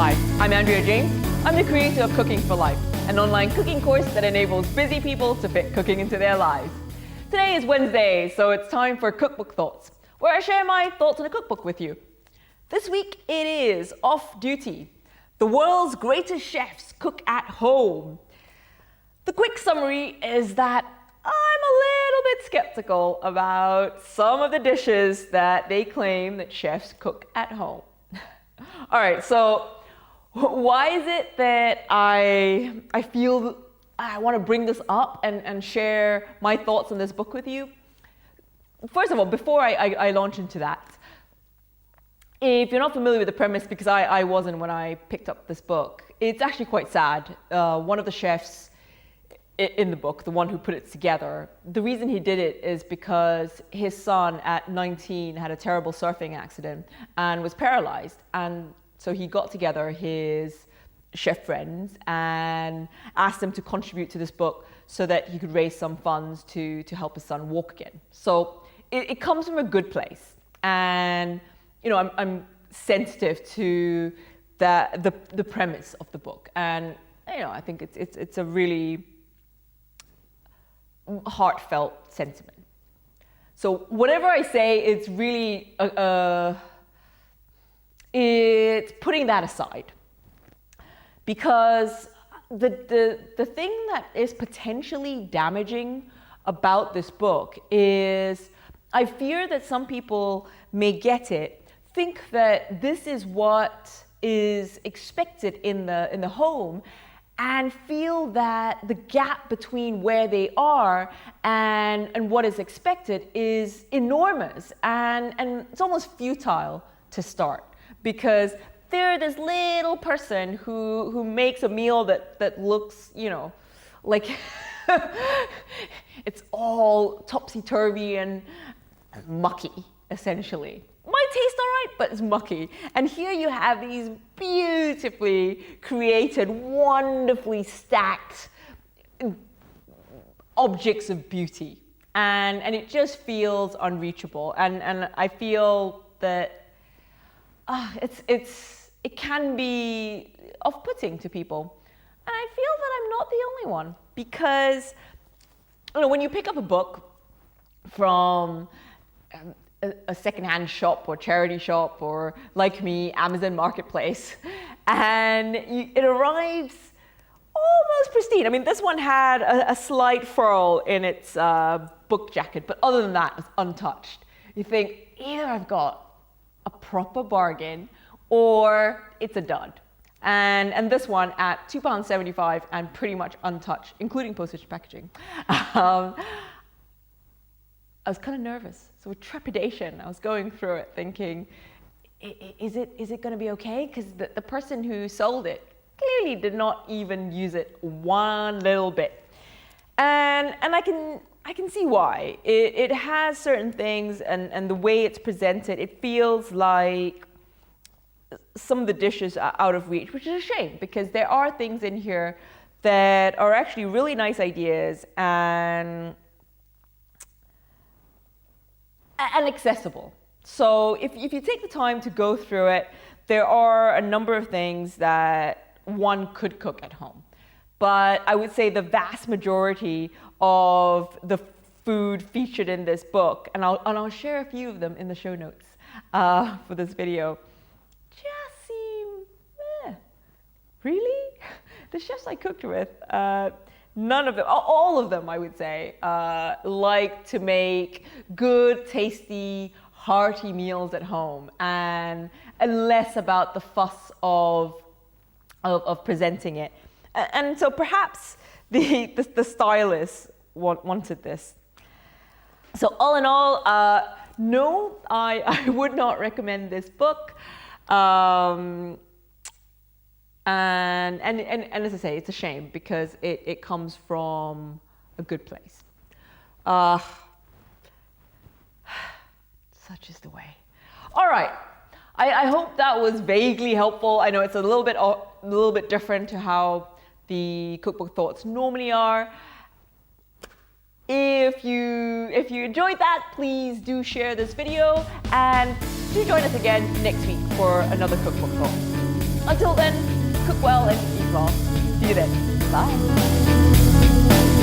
Hi, I'm Andrea James. I'm the creator of Cooking for Life, an online cooking course that enables busy people to fit cooking into their lives. Today is Wednesday, so it's time for Cookbook Thoughts, where I share my thoughts on a cookbook with you. This week it is Off Duty. The world's greatest chefs cook at home. The quick summary is that I'm a little bit skeptical about some of the dishes that they claim that chefs cook at home. All right, so why is it that I feel I want to bring this up and share my thoughts on this book with you? First of all, before I launch into that, if you're not familiar with the premise, because I wasn't when I picked up this book, it's actually quite sad. One of the chefs in the book, the one who put it together, the reason he did it is because his son at 19 had a terrible surfing accident and was paralyzed. And so he got together his chef friends and asked them to contribute to this book so that he could raise some funds to help his son walk again. So it comes from a good place. And you know, I'm sensitive to the premise of the book. And you know, I think it's a really heartfelt sentiment. So whatever I say, it's really it's putting that aside, because the thing that is potentially damaging about this book is I fear that some people may get it, think that this is what is expected in the home, and feel that the gap between where they are and what is expected is enormous, and it's almost futile to start, because they're this little person who makes a meal that looks, you know, like it's all topsy-turvy and mucky, essentially. Might taste all right, but it's mucky. And here you have these beautifully created, wonderfully stacked objects of beauty. And it just feels unreachable. And I feel that it can be off-putting to people. And I feel that I'm not the only one, because you know, when you pick up a book from a secondhand shop or charity shop, or like me, Amazon Marketplace, and it arrives almost pristine. I mean, this one had a slight furl in its book jacket, but other than that, it's untouched. You think either I've got a proper bargain or it's a dud. And this one at £2.75 and pretty much untouched, including postage packaging. I was kind of nervous. So with trepidation, I was going through it thinking, is it going to be okay? Because the person who sold it clearly did not even use it one little bit. And I can see why. It has certain things, and the way it's presented, it feels like some of the dishes are out of reach, which is a shame, because there are things in here that are actually really nice ideas and accessible. So if you take the time to go through it, there are a number of things that one could cook at home. But I would say the vast majority of the food featured in this book, and I'll share a few of them in the show notes for this video, just seem, really? The chefs I cooked with, none of them, all of them, I would say, like to make good, tasty, hearty meals at home, and less about the fuss of presenting it. And so perhaps the stylists wanted this. So all in all, no, I would not recommend this book. And as I say, it's a shame, because it comes from a good place. Such is the way. All right, I hope that was vaguely helpful. I know it's a little bit different to how the Cookbook Thoughts normally are. If you enjoyed that, please do share this video, and do join us again next week for another Cookbook Thought. Until then, cook well and eat well. See you then. Bye.